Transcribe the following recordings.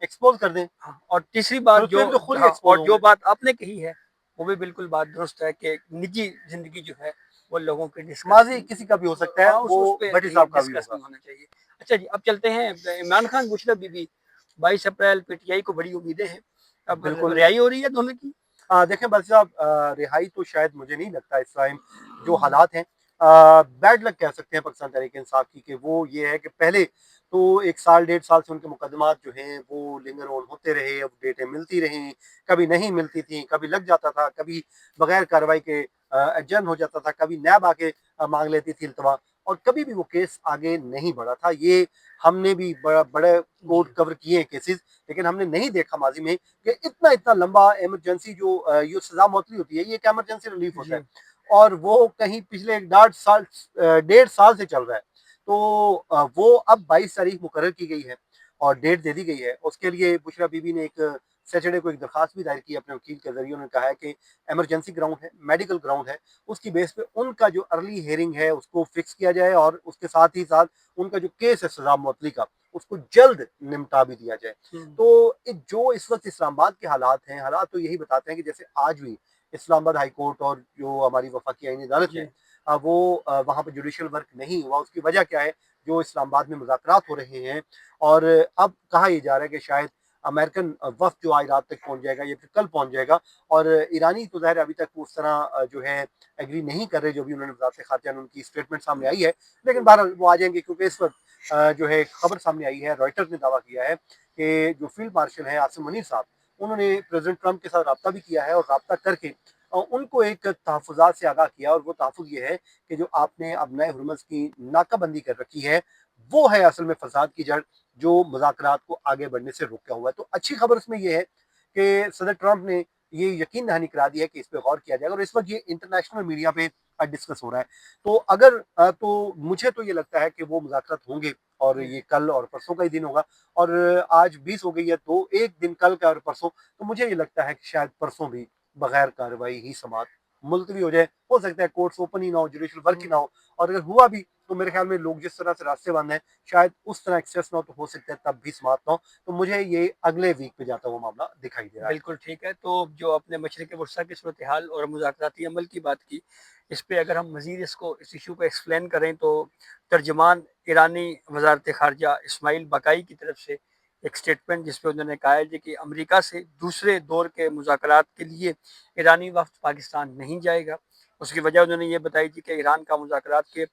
Expose کر دیں. ہاں، اور تیسری پھر بات اس جو پہ بھی تو خود ہی ہاں، ایکسپوز اور ہوں جو گے. بات آپ نے کہی ہے وہ بھی بالکل بات درست ہے کہ نجی زندگی جو ہے وہ لوگوں کی ڈسکس ماضی کسی کا بھی ہو سکتا ہے, ہاں وہ اس پہ بھٹی کہیں صاحب کا بھی ڈسکس ہوگا. نہیں ہونا چاہیے. اچھا جی، اب چلتے ہیں عمران خان بشریٰ بی بی. 22 اپریل پی ٹی آئی کو بڑی امیدیں ہیں، اب بالکل. رہائی ہو رہی ہے دونوں کی. دیکھیں بس صاحب, رہائی تو شاید مجھے نہیں لگتا اس ٹائم جو حالات ہیں. بیڈ لک کہہ سکتے ہیں پاکستان تحریک انصاف کی, کہ وہ یہ ہے کہ پہلے تو 1 سال 1.5 سال سے ان کے مقدمات جو ہیں وہ لنگر آن ہوتے رہے, اب ڈیٹیں ملتی رہیں, کبھی نہیں ملتی تھیں, کبھی لگ جاتا تھا, کبھی بغیر کارروائی کے ایڈجرن ہو جاتا تھا, کبھی نیب آ کے مانگ لیتی تھی التوا, اور کبھی بھی وہ کیس آگے نہیں بڑھا تھا. یہ ہم نے بھی بڑے جی کورٹ کور کیے ہیں کیسز, لیکن ہم نے نہیں دیکھا ماضی میں کہ اتنا لمبا ایمرجنسی جو یہ سزا معطلی ہوتی ہے, یہ ایک ایمرجنسی ریلیف ہوتا جی ہے, اور وہ کہیں پچھلے 1.5 سال سے چل رہا ہے. تو وہ اب 22 تاریخ مقرر کی گئی ہے اور ڈیٹ دے دی گئی ہے. اس کے لیے بشریٰ بی بی نے ایک سیٹرڈے کو ایک درخواست بھی دائر کی اپنے وکیل کے ذریعے. انہوں نے کہا ہے کہ ایمرجنسی گراؤنڈ ہے, میڈیکل گراؤنڈ ہے, اس کی بیس پہ ان کا جو ارلی ہیئرنگ ہے اس کو فکس کیا جائے, اور اس کے ساتھ ہی ساتھ ان کا جو کیس ہے سزا معطلی کا اس کو جلد نمٹا بھی دیا جائے. تو جو اس وقت اسلام آباد کے حالات ہیں, حالات تو یہی بتاتے ہیں کہ جیسے آج بھی اسلام آباد ہائی کورٹ اور جو ہماری وفاقی آئینی عدالت جی ہے, وہ وہاں پہ جوڈیشل ورک نہیں ہوا. اس کی وجہ کیا ہے؟ جو اسلام آباد میں مذاکرات ہو رہے ہیں, اور اب کہا یہ جا رہا ہے کہ شاید امریکن وفد جو آج رات تک پہنچ جائے گا یا پھر کل پہنچ جائے گا, اور ایرانی تو ظاہر ابھی تک اس طرح جو ہے ایگری نہیں کر رہے, جو بھی انہوں نے وزارت خارجہ نے ان کی اسٹیٹمنٹ سامنے آئی ہے, لیکن بہرحال وہ آ جائیں گے. کیونکہ اس وقت جو ہے خبر سامنے آئی ہے, رائٹر نے دعویٰ کیا ہے کہ جو فیلڈ مارشل ہیں عاصم منیر صاحب, انہوں نے پریزیڈنٹ ٹرمپ کے ساتھ رابطہ بھی کیا ہے, اور رابطہ کر کے ان کو ایک تحفظات سے آگاہ کیا, اور وہ تحفظ یہ ہے کہ جو آپ نے ابنائے حرمز کی ناکہ بندی کر رکھی ہے وہ ہے اصل میں فساد کی جڑ, جو مذاکرات کو آگے بڑھنے سے روکا ہوا ہے. تو اچھی خبر اس میں یہ ہے کہ صدر ٹرمپ نے یہ یقین دہانی کرا دی ہے کہ اس پہ غور کیا جائے گا, اور اس وقت یہ انٹرنیشنل میڈیا پہ ڈسکس ہو رہا ہے. تو اگر تو مجھے تو یہ لگتا ہے کہ وہ مذاکرات ہوں گے, اور یہ کل اور پرسوں کا ہی دن ہوگا, اور آج 20 ہو گئی ہے, تو ایک دن کل کا اور پرسوں, تو مجھے یہ لگتا ہے کہ شاید پرسوں بھی بغیر کارروائی ہی سماعت ملتوی ہو جائے. ہو سکتا ہے کورٹس اوپن ہی نہ ہو, جوڈیشل ورک ہی نہ ہو, اور اگر ہوا بھی تو میرے خیال میں لوگ جس طرح سے راستے بند ہیں شاید اس طرح ایکسیس نہ ہو, تو ہو سکتا ہے تب بھی سماعت نہ ہو. تو مجھے یہ اگلے ویک پہ جاتا ہوا معاملہ دکھائی دے رہا ہے. بالکل ٹھیک ہے. تو جو اپنے مشرق وسطیٰ کی صورتحال اور مذاکراتی عمل کی بات کی, اس پہ اگر ہم مزید اس ایشو کو ایکسپلین کریں تو ترجمان ایرانی وزارت خارجہ اسماعیل بقائی کی طرف سے ایک سٹیٹمنٹ, جس پہ انہوں نے کہا ہے کہ امریکہ سے دوسرے دور کے مذاکرات کے لیے ایرانی وفد پاکستان نہیں جائے گا. اس کی وجہ انہوں نے یہ بتائی تھی کہ ایران کا مذاکرات کے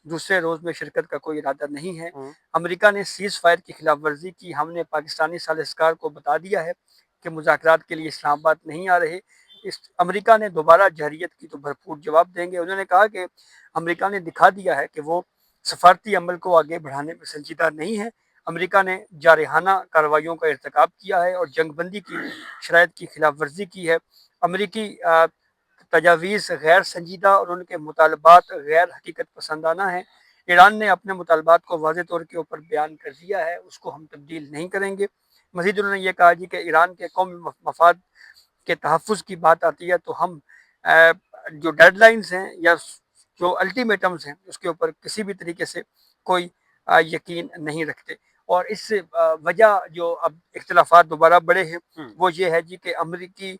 دوسرے روز میں شرکت کا کوئی ارادہ نہیں ہے. امریکہ نے سیز فائر کی خلاف ورزی کی, ہم نے پاکستانی سازشکار کو بتا دیا ہے کہ مذاکرات کے لیے اسلام آباد نہیں آ رہے. امریکہ نے دوبارہ جہریت کی تو بھرپور جواب دیں گے. انہوں نے کہا کہ امریکہ نے دکھا دیا ہے کہ وہ سفارتی عمل کو آگے بڑھانے میں سنجیدہ نہیں ہے. امریکہ نے جارحانہ کارروائیوں کا ارتکاب کیا ہے اور جنگ بندی کی شرائط کی خلاف ورزی کی ہے. امریکی تجاویز غیر سنجیدہ اور ان کے مطالبات غیر حقیقت پسندانہ ہیں. ایران نے اپنے مطالبات کو واضح طور کے اوپر بیان کر دیا ہے, اس کو ہم تبدیل نہیں کریں گے. مزید انہوں نے یہ کہا کہ ایران کے قومی مفاد کے تحفظ کی بات آتی ہے تو ہم جو ڈیڈ لائنز ہیں یا جو الٹیمیٹمز ہیں اس کے اوپر کسی بھی طریقے سے کوئی یقین نہیں رکھتے. اور اس سے وجہ جو اب اختلافات دوبارہ بڑھے ہیں وہ یہ ہے کہ امریکی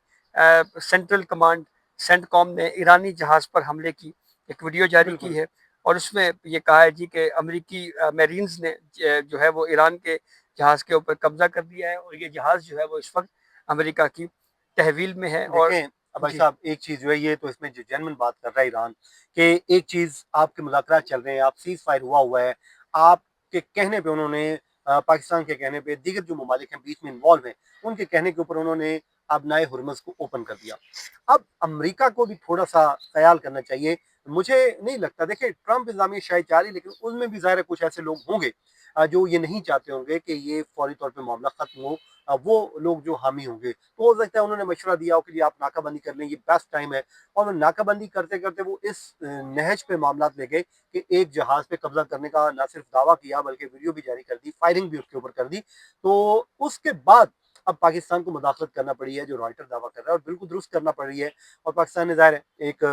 سینٹرل کمانڈ سینٹ کام نے ایرانی جہاز پر حملے کی ایک ویڈیو جاری کی ہے, اور اس میں یہ کہا ہے کہ امریکی میرینز نے جو ہے وہ ایران کے جہاز کے اوپر قبضہ کر دیا ہے, اور یہ جہاز جو ہے وہ اس وقت امریکہ کی تحویل میں ہے. اور دیکھیں بھائی جی صاحب, ایک چیز جو ہے یہ تو اس میں جو جنمن بات کر رہا ہے ایران, کہ ایک چیز آپ کے مذاکرات چل رہے ہیں, آپ سیز فائر ہوا ہے, آپ کے کہنے پہ انہوں نے پاکستان کے کہنے پہ دیگر جو ممالک ہیں بیچ میں انوالو ہیں ان کے کہنے کے اوپر انہوں نے ابنائے حرمز کو اوپن کر دیا. اب امریکہ کو بھی تھوڑا سا خیال کرنا چاہیے. مجھے نہیں لگتا, دیکھیں ٹرمپ انتظامیہ شاید چاہ رہی, لیکن ان میں بھی ظاہر کچھ ایسے لوگ ہوں گے جو یہ نہیں چاہتے ہوں گے کہ یہ فوری طور پہ معاملہ ختم ہو, وہ لوگ جو حامی ہوں گے. تو ہو سکتا ہے انہوں نے مشورہ دیا ہو کہ آپ ناکہ بندی کر لیں, یہ بیسٹ ٹائم ہے. اور ناکہ بندی کرتے کرتے وہ اس نہج پہ معاملات لے گئے کہ ایک جہاز پہ قبضہ کرنے کا نہ صرف دعویٰ کیا بلکہ ویڈیو بھی جاری کر دی, فائرنگ بھی اس کے اوپر کر دی. تو اس کے بعد اب پاکستان کو مداخلت کرنا پڑی ہے, جو رائٹر دعویٰ کر رہا ہے, اور بالکل درست کرنا پڑ رہی ہے. اور پاکستان نے ظاہر ایک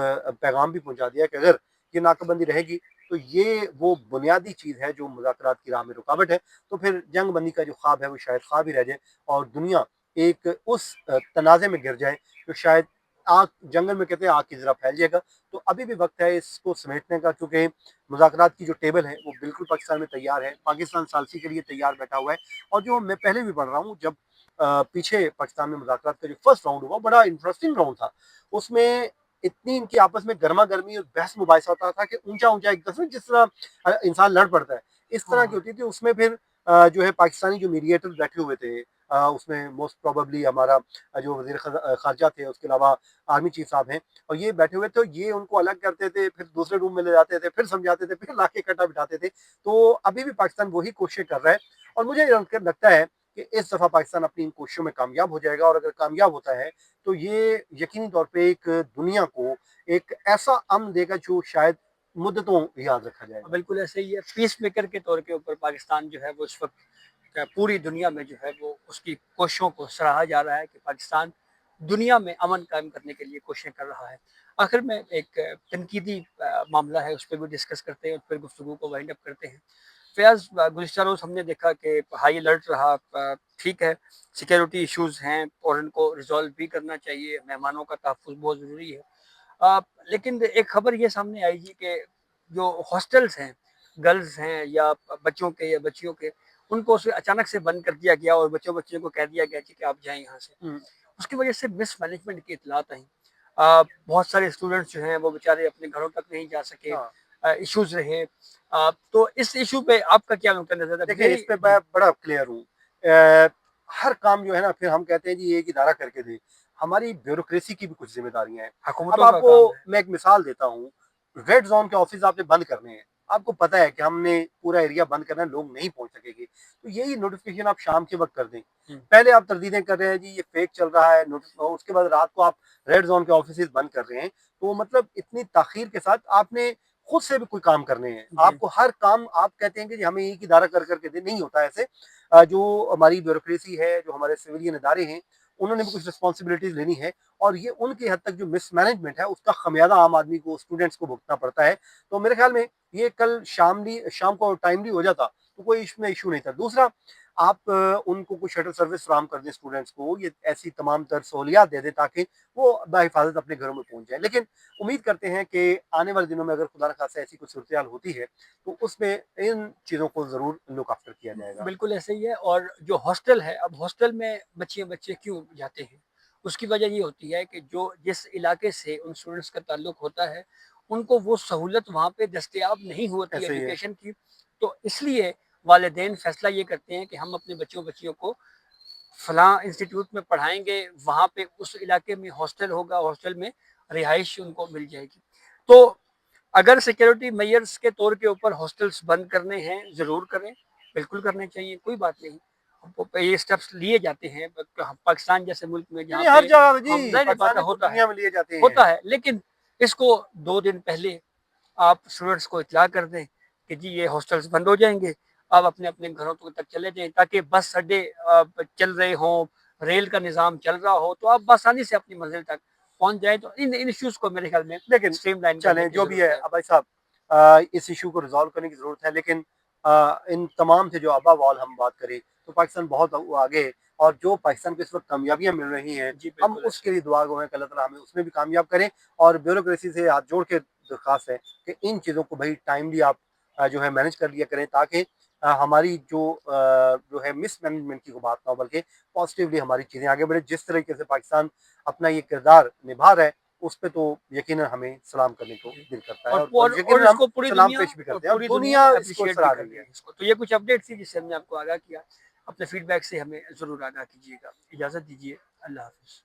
پیغام بھی پہنچا دیا کہ اگر یہ ناکہ بندی رہے گی تو یہ وہ بنیادی چیز ہے جو مذاکرات کی راہ میں رکاوٹ ہے. تو پھر جنگ بندی کا جو خواب ہے وہ شاید خواب ہی رہ جائے اور دنیا ایک اس تنازع میں گر جائے جو شاید آگ جنگل میں کہتے ہیں آگ کی طرح پھیل جائے گا. تو ابھی بھی وقت ہے اس کو سمیٹنے کا کیونکہ مذاکرات کی جو ٹیبل ہے وہ بالکل پاکستان میں تیار ہے. پاکستان ثالثی کے لیے تیار بیٹھا ہوا ہے. اور جو میں پہلے بھی پڑھ رہا ہوں جب پیچھے پاکستان میں مذاکرات کا جو فرسٹ راؤنڈ ہوا بڑا انٹرسٹنگ راؤنڈ تھا. اس میں اتنی ان کی آپس میں گرما گرمی اور بحث مباحثہ ہوتا تھا کہ اونچا اونچا ایک دوسرے جس طرح انسان لڑ پڑتا ہے اس طرح کی ہوتی تھی. اس میں پھر جو ہے پاکستانی جو میڈیٹر بیٹھے ہوئے تھے اس میں موسٹ پروبیبلی ہمارا جو وزیر خارجہ تھے اس کے علاوہ آرمی چیف صاحب ہیں اور یہ بیٹھے ہوئے تھے. یہ ان کو الگ کرتے تھے پھر دوسرے روم میں لے جاتے تھے پھر سمجھاتے تھے پھر لا کے اکٹھا بٹھاتے تھے. تو ابھی بھی پاکستان وہی کوشش کر رہا ہے اور مجھے لگتا ہے کہ اس دفعہ پاکستان اپنی ان کوششوں میں کامیاب ہو جائے گا. اور اگر کامیاب ہوتا ہے تو یہ یقینی طور پہ ایک دنیا کو ایک ایسا امن دے گا جو شاید مدتوں یاد رکھا جائے گا. بالکل ایسے ہی ہے. پیس میکر کے طور کے اوپر پاکستان جو ہے وہ اس وقت پوری دنیا میں جو ہے وہ اس کی کوششوں کو سراہا جا رہا ہے کہ پاکستان دنیا میں امن قائم کرنے کے لیے کوششیں کر رہا ہے. آخر میں ایک تنقیدی معاملہ ہے اس پہ بھی ڈسکس کرتے ہیں اور پھر گفتگو کو وائنڈ اپ کرتے ہیں. فیاض گزشتہ روز ہم نے دیکھا کہ ہائی الرٹ رہا. ٹھیک ہے سیکیورٹی ایشوز ہیں اور ان کو ریزالو بھی کرنا چاہیے. مہمانوں کا تحفظ بہت ضروری ہے. لیکن ایک خبر یہ سامنے آئی جی کہ جو ہاسٹلس ہیں گرلز ہیں یا بچوں کے یا بچیوں کے ان کو اچانک سے بند کر دیا گیا اور بچوں کو کہہ دیا گیا کہ آپ جائیں یہاں سے. اس کی وجہ سے مس مینجمنٹ کی اطلاعات آئیں. بہت سارے اسٹوڈنٹس جو ہیں وہ بیچارے اپنے گھروں تک نہیں جا سکے. ایشوز رہے. تو اس ایشو پہ آپ کا کیا نقطہ نظر ہے؟ دیکھیں اس پہ میں بڑا کلیئر ہوں. ہر کام جو ہے نا پھر ہم کہتے ہیں جی ایک ادارہ کر کے دے. ہماری بیوروکریسی کی بھی کچھ ذمہ داریاں ہیں. اب آپ کو میں ایک مثال دیتا ہوں. ریڈ زون کے آفس آپ نے بند کرنے ہیں. آپ کو پتا ہے کہ ہم نے پورا ایریا بند کرنا ہے لوگ نہیں پہنچ سکے گے تو یہی نوٹیفکیشن آپ شام کے وقت کر دیں. پہلے آپ تردیدیں کر رہے ہیں جی یہ فیک چل رہا ہے اس کے بعد رات کو آپ ریڈ زون کے آفیسز بند کر رہے ہیں. تو مطلب اتنی تاخیر کے ساتھ آپ نے خود سے بھی کوئی کام کرنے ہیں. آپ کو ہر کام آپ کہتے ہیں کہ ہمیں ایک ادارہ کر کے دے نہیں ہوتا ایسے. جو ہماری بیوروکریسی ہے جو ہمارے سویلین ادارے ہیں انہوں نے بھی کچھ رسپانسبلٹیز لینی ہے اور یہ ان کی حد تک جو مس مینجمنٹ ہے اس کا خمیازہ عام آدمی کو اسٹوڈنٹس کو بھگتنا پڑتا ہے. تو میرے خیال میں یہ کل شام کو ٹائملی ہو جاتا تو کوئی اس میں ایشو نہیں تھا. دوسرا آپ ان کو کوئی شٹل سروس فراہم کر دیں اسٹوڈنٹس کو. یہ ایسی تمام تر سہولیات دے دیں تاکہ وہ بحفاظت اپنے گھروں میں پہنچ جائیں. لیکن امید کرتے ہیں کہ آنے والے دنوں میں اگر خدا نخواستہ ایسی کوئی صورتحال ہوتی ہے تو اس میں ان چیزوں کو ضرور لک آفٹر کیا جائے گا. بالکل ایسے ہی ہے. اور جو ہاسٹل ہے اب ہاسٹل میں بچے کیوں جاتے ہیں اس کی وجہ یہ ہوتی ہے کہ جس علاقے سے ان اسٹوڈنٹس کا تعلق ہوتا ہے ان کو وہ سہولت وہاں پہ دستیاب نہیں ہوتی ایجوکیشن کی. تو اس لیے والدین فیصلہ یہ کرتے ہیں کہ ہم اپنے بچیوں کو فلاں انسٹیٹیوٹ میں پڑھائیں گے. وہاں پہ اس علاقے میں ہاسٹل ہوگا. ہاسٹل میں رہائش ان کو مل جائے گی. تو اگر سیکیورٹی میئرز کے طور کے اوپر ہاسٹلس بند کرنے ہیں ضرور کریں. بالکل کرنے چاہیے کوئی بات نہیں. یہ اسٹیپس لیے جاتے ہیں پاکستان جیسے ملک میں جہاں ہر جگہ ہوتا ہے. لیکن اس کو 2 دن پہلے آپ اسٹوڈنٹس کو اطلاع کر دیں کہ جی یہ ہاسٹلس بند ہو جائیں گے. آپ اپنے گھروں تک چلے جائیں تاکہ بس اڈے چل رہے ہوں ریل کا نظام چل رہا ہو تو آپ بآسانی سے اپنی منزل تک پہنچ جائیں. تو ان ایشوز کو میرے خیال میں لیکن اسٹریم لائن چلیں جو بھی ہے بھائی صاحب اس ایشو کو ریزالو کرنے کی ضرورت ہے. لیکن ان تمام سے جو ابا وال ہم بات کریں تو پاکستان بہت آگے اور جو پاکستان کو اس وقت کامیابیاں مل رہی ہیں ہم اس کے لیے دعا گو ہیں کہ اللہ تعالیٰ ہمیں اس میں بھی کامیاب کریں. اور بیوروکریسی سے ہاتھ جوڑ کے درخواست ہے کہ ان چیزوں کو بھائی ٹائملی آپ جو ہے مینج کر لیا کریں تاکہ ہماری جو ہے مس مینجمنٹ کی بات نہ ہو بلکہ پازیٹیولی ہماری چیزیں آگے بڑھے. جس طریقے سے پاکستان اپنا یہ کردار نبھا رہا ہے اس پہ تو یقیناً ہمیں سلام کرنے کو دل کرتا ہے اور یقیناً ہم سلام پیش بھی کرتے ہیں اور دنیا اس کو سراہ رہی ہے. تو یہ کچھ اپڈیٹ تھی جس سے ہم نے آپ کو آگاہ کیا. اپنے فیڈ بیک سے ہمیں ضرور آگاہ کیجیے گا. اجازت دیجیے. اللہ حافظ.